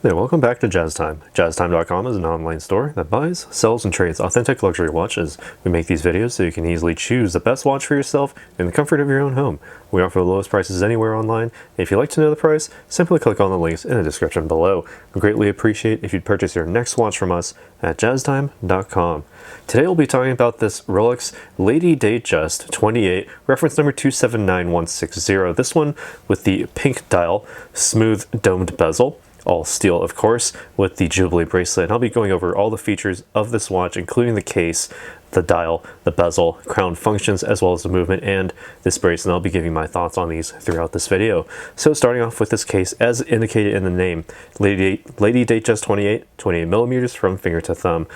there, welcome back to Jaztime. Jaztime.com is an online store that buys, sells, and trades authentic luxury watches. We make these videos so you can easily choose the best watch for yourself in the comfort of your own home. We offer the lowest prices anywhere online. If you'd like to know the price, simply click on the links in the description below. We greatly appreciate if you'd purchase your next watch from us at Jaztime.com. Today we'll be talking about this Rolex Lady-Datejust 28, reference number 279160. This one with the pink dial, smooth domed bezel, all steel of course, with the Jubilee bracelet. And I'll be going over all the features of this watch, including the case, the dial, the bezel, crown functions, as well as the movement and this bracelet. And I'll be giving my thoughts on these throughout this video. So starting off with this case, as indicated in the name, Lady-Datejust 28 millimeters from finger to thumb,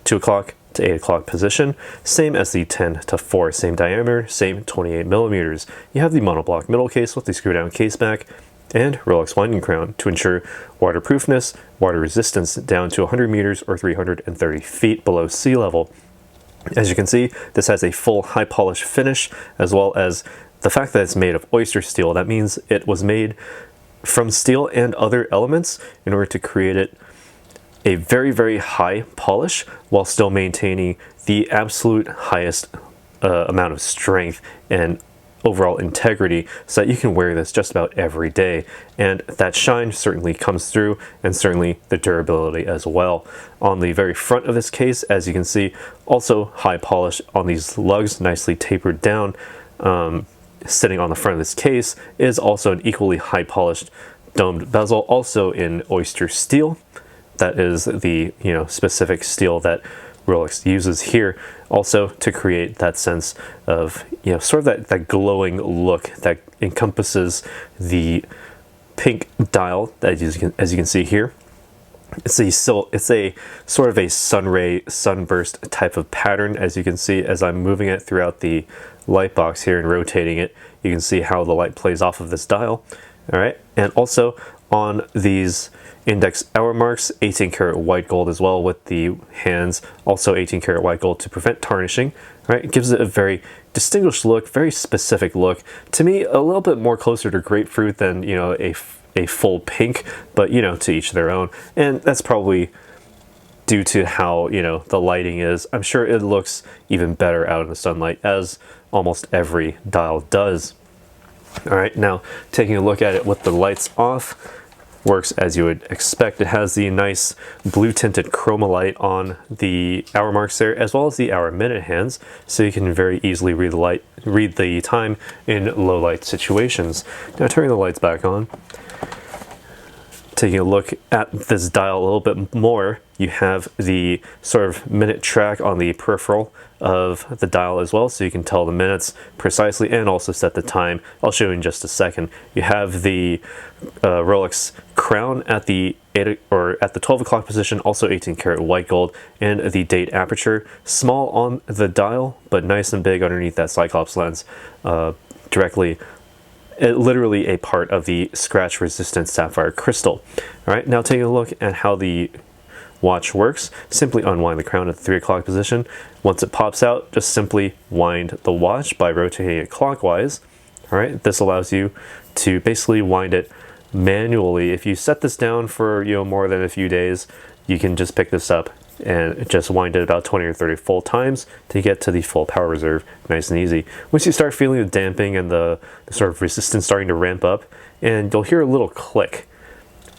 2 o'clock to 8 o'clock position, same as the 10 to 4, same diameter, same 28 millimeters. You have the monoblock middle case with the screw down case back, and Rolex winding crown to ensure waterproofness, water resistance down to 100 meters or 330 feet below sea level. As you can see, this has a full high polish finish, as well as the fact that it's made of oyster steel. That means it was made from steel and other elements in order to create it a very, very high polish while still maintaining the absolute highest amount of strength and overall integrity, so that you can wear this just about every day. And that shine certainly comes through, and certainly the durability as well. On the very front of this case, as you can see, also high polish on these lugs, nicely tapered down. Sitting on the front of this case is also an equally high polished domed bezel, also in oyster steel. That is the specific steel that Rolex uses here, also to create that sense of sort of that glowing look that encompasses the pink dial that as you can see here. It's a sort of a sunray sunburst type of pattern, as you can see as I'm moving it throughout the light box here and rotating it. You can see how the light plays off of this dial. All right, and also on these index hour marks, 18 karat white gold as well, with the hands also 18 karat white gold to prevent tarnishing. Right, it gives it a very distinguished look, very specific look. To me, a little bit more closer to grapefruit than a full pink, but to each their own. And that's probably due to how the lighting is. I'm sure it looks even better out in the sunlight, as almost every dial does. All right, now taking a look at it with the lights off, works as you would expect. It has the nice blue tinted chroma light on the hour marks there, as well as the hour minute hands, so you can very easily read the time in low light situations. Now turning the lights back on, taking a look at this dial a little bit more, you have the sort of minute track on the peripheral of the dial as well, so you can tell the minutes precisely and also set the time. I'll show you in just a second. You have the Rolex crown at the 12 o'clock position, also 18 karat white gold, and the date aperture, small on the dial but nice and big underneath that Cyclops lens, literally a part of the scratch resistant sapphire crystal. All right, now taking a look at how the watch works, simply unwind the crown at the 3 o'clock position. Once it pops out, just simply wind the watch by rotating it clockwise. All right, this allows you to basically wind it manually. If you set this down for more than a few days, you can just pick this up and just wind it about 20 or 30 full times to get to the full power reserve, nice and easy. Once you start feeling the damping and the sort of resistance starting to ramp up, and you'll hear a little click,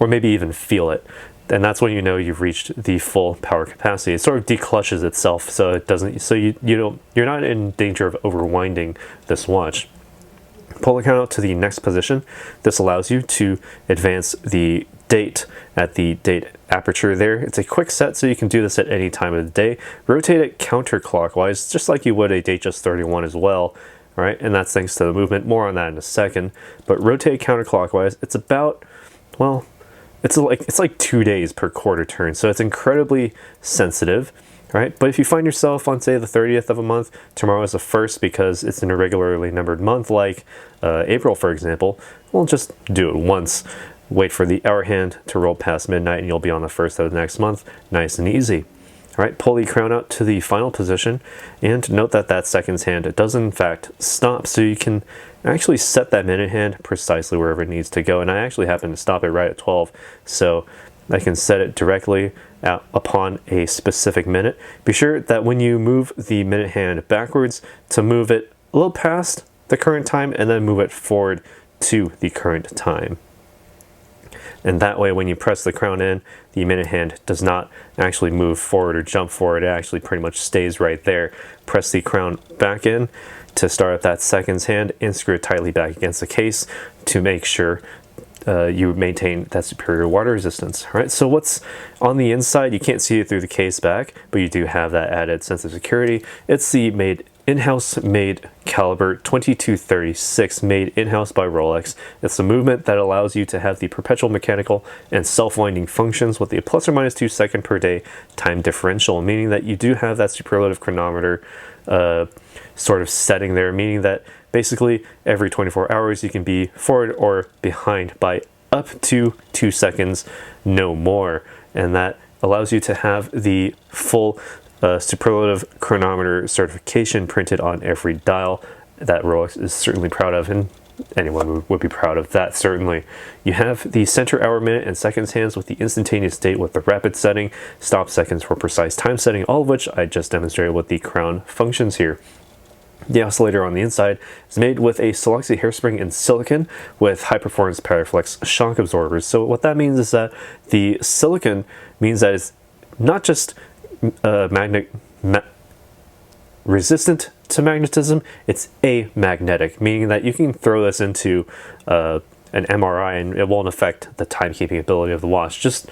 or maybe even feel it, and that's when you know you've reached the full power capacity. It sort of declutches itself, so it doesn't. So you're not in danger of overwinding this watch. Pull the count out to the next position. This allows you to advance the date at the date aperture there. It's a quick set, so you can do this at any time of the day. Rotate it counterclockwise, just like you would a Datejust 31 as well. All right, and that's thanks to the movement. More on that in a second. But rotate counterclockwise. It's about, well, it's like 2 days per quarter turn, so it's incredibly sensitive. Right? But if you find yourself on, say, the 30th of a month, tomorrow is the 1st because it's an irregularly numbered month, like April, for example, well, just do it once. Wait for the hour hand to roll past midnight, and you'll be on the 1st of the next month, nice and easy. All right, pull the crown out to the final position, and note that that seconds hand, it does in fact stop, so you can actually set that minute hand precisely wherever it needs to go. And I actually happen to stop it right at 12, so I can set it directly upon a specific minute. Be sure that when you move the minute hand backwards, to move it a little past the current time and then move it forward to the current time. And that way, when you press the crown in, the minute hand does not actually move forward or jump forward. It actually pretty much stays right there. Press the crown back in to start up that seconds hand and screw it tightly back against the case to make sure you maintain that superior water resistance. All right, so what's on the inside, you can't see it through the case back, but you do have that added sense of security. It's the in-house made caliber 2236, made in-house by Rolex. It's the movement that allows you to have the perpetual mechanical and self-winding functions with the plus or minus 2 second per day time differential, meaning that you do have that superlative chronometer sort of setting there, meaning that basically every 24 hours you can be forward or behind by up to 2 seconds, no more. And that allows you to have the full superlative chronometer certification printed on every dial that Rolex is certainly proud of, and anyone would be proud of that, certainly. You have the center hour, minute, and seconds hands with the instantaneous date with the rapid setting, stop seconds for precise time setting, all of which I just demonstrated with the crown functions here. The oscillator on the inside is made with a Seluxi hairspring in silicon with high-performance Paraflex shock absorbers. So what that means is that the silicon means that it's not just resistant to magnetism, it's amagnetic, meaning that you can throw this into an MRI and it won't affect the timekeeping ability of the watch. Just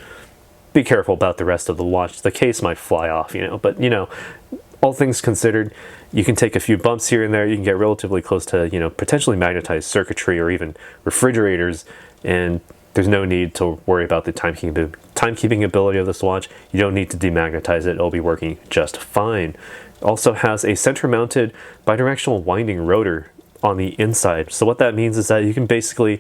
be careful about the rest of the watch. The case might fly off, but all things considered, you can take a few bumps here and there. You can get relatively close to, potentially magnetized circuitry or even refrigerators, and there's no need to worry about the timekeeping ability of this watch. You don't need to demagnetize it. It'll be working just fine. It also has a center-mounted bidirectional winding rotor on the inside. So what that means is that you can basically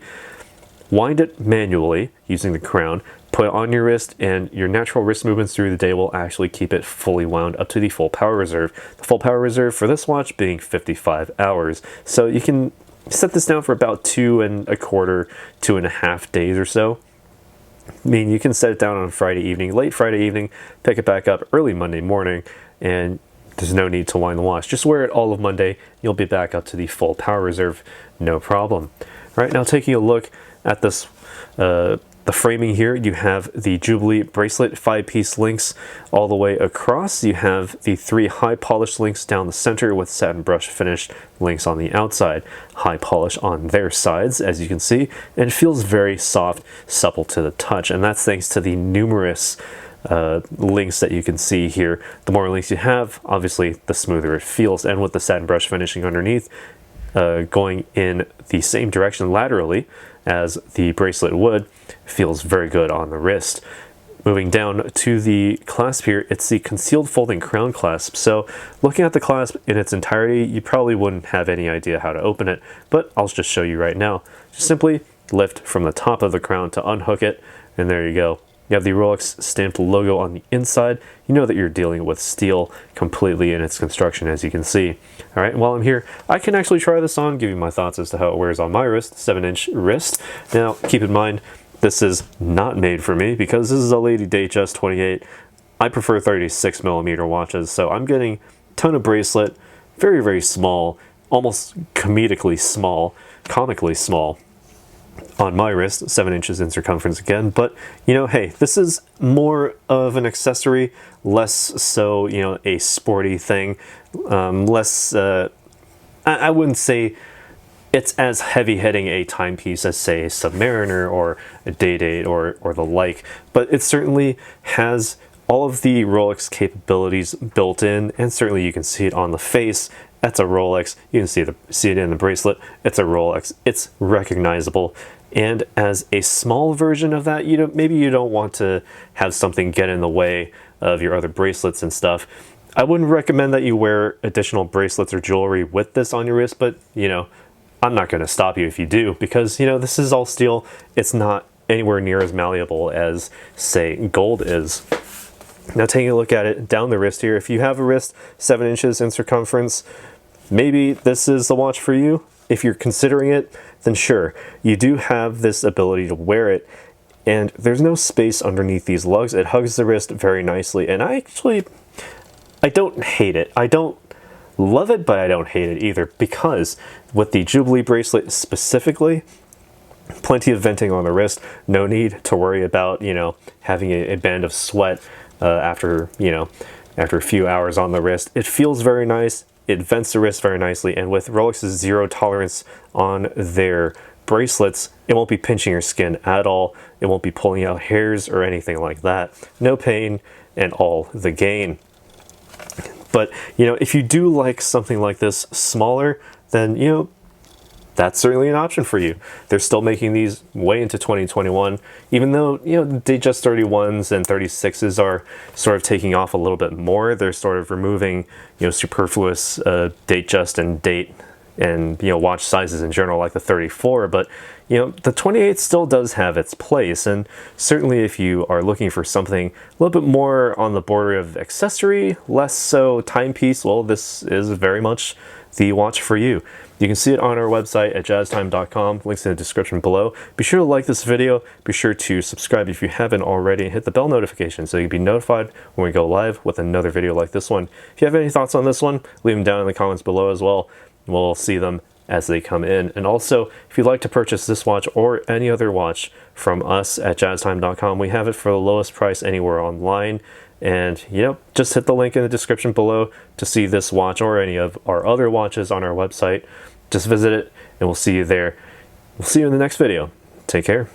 wind it manually using the crown, put it on your wrist, and your natural wrist movements through the day will actually keep it fully wound up to the full power reserve. The full power reserve for this watch being 55 hours. So you can set this down for about 2.25–2.5 days or so. I mean, you can set it down on Friday evening, late Friday evening, pick it back up early Monday morning, and there's no need to wind the watch. Just wear it all of Monday. You'll be back up to the full power reserve, no problem. All right, now taking a look at this, the framing here, you have the Jubilee bracelet 5-piece links all the way across. You have the 3 high polish links down the center with satin brush finished links on the outside. High polish on their sides, as you can see, and it feels very soft, supple to the touch, and that's thanks to the numerous links that you can see here. The more links you have, obviously, the smoother it feels, and with the satin brush finishing underneath, going in the same direction laterally as the bracelet would, feels very good on the wrist. Moving down to the clasp here, it's the concealed folding crown clasp. So looking at the clasp in its entirety, you probably wouldn't have any idea how to open it, but I'll just show you right now. Just simply lift from the top of the crown to unhook it, and there you go. You have the Rolex stamped logo on the inside. You know that you're dealing with steel completely in its construction, as you can see. All right, while I'm here, I can actually try this on, give you my thoughts as to how it wears on my wrist, 7-inch wrist. Now, keep in mind, this is not made for me because this is a Lady-Datejust 28. I prefer 36mm watches, so I'm getting a ton of bracelet, very, very small, almost comically small on my wrist, 7 inches in circumference again. But hey, this is more of an accessory, less so a sporty thing, less I wouldn't say it's as heavy-hitting a timepiece as, say, a Submariner or a Day-Date or the like, but it certainly has all of the Rolex capabilities built in, and certainly you can see it on the face. That's a Rolex. You can see it in the bracelet. It's a Rolex. It's recognizable. And as a small version of that, maybe you don't want to have something get in the way of your other bracelets and stuff. I wouldn't recommend that you wear additional bracelets or jewelry with this on your wrist, but I'm not going to stop you if you do, because this is all steel. It's not anywhere near as malleable as, say, gold is. Now taking a look at it down the wrist here, if you have a wrist 7 inches in circumference, maybe this is the watch for you. If you're considering it, then sure, you do have this ability to wear it and there's no space underneath these lugs. It hugs the wrist very nicely, and I don't hate it. I don't love it, but I don't hate it either, because with the Jubilee bracelet specifically, plenty of venting on the wrist, no need to worry about, you know, having a band of sweat after a few hours on the wrist. It feels very nice, it vents the wrist very nicely, and with Rolex's zero tolerance on their bracelets, it won't be pinching your skin at all, it won't be pulling out hairs or anything like that. No pain and all the gain. But, you know, if you do like something like this smaller, then, you know, that's certainly an option for you. They're still making these way into 2021, even though, you know, Datejust 31s and 36s are sort of taking off a little bit more. They're sort of removing, you know, superfluous Datejust and date and, you know, watch sizes in general, like the 34, but, you know, the 28 still does have its place, and certainly if you are looking for something a little bit more on the border of accessory, less so timepiece, well, this is very much the watch for you. You can see it on our website at jaztime.com, links in the description below. Be sure to like this video, be sure to subscribe if you haven't already, and hit the bell notification so you can be notified when we go live with another video like this one. If you have any thoughts on this one, leave them down in the comments below as well. We'll see them as they come in. And also, if you'd like to purchase this watch or any other watch from us at jaztime.com, we have it for the lowest price anywhere online. And, you know, just hit the link in the description below to see this watch or any of our other watches on our website. Just visit it, and we'll see you there. We'll see you in the next video. Take care.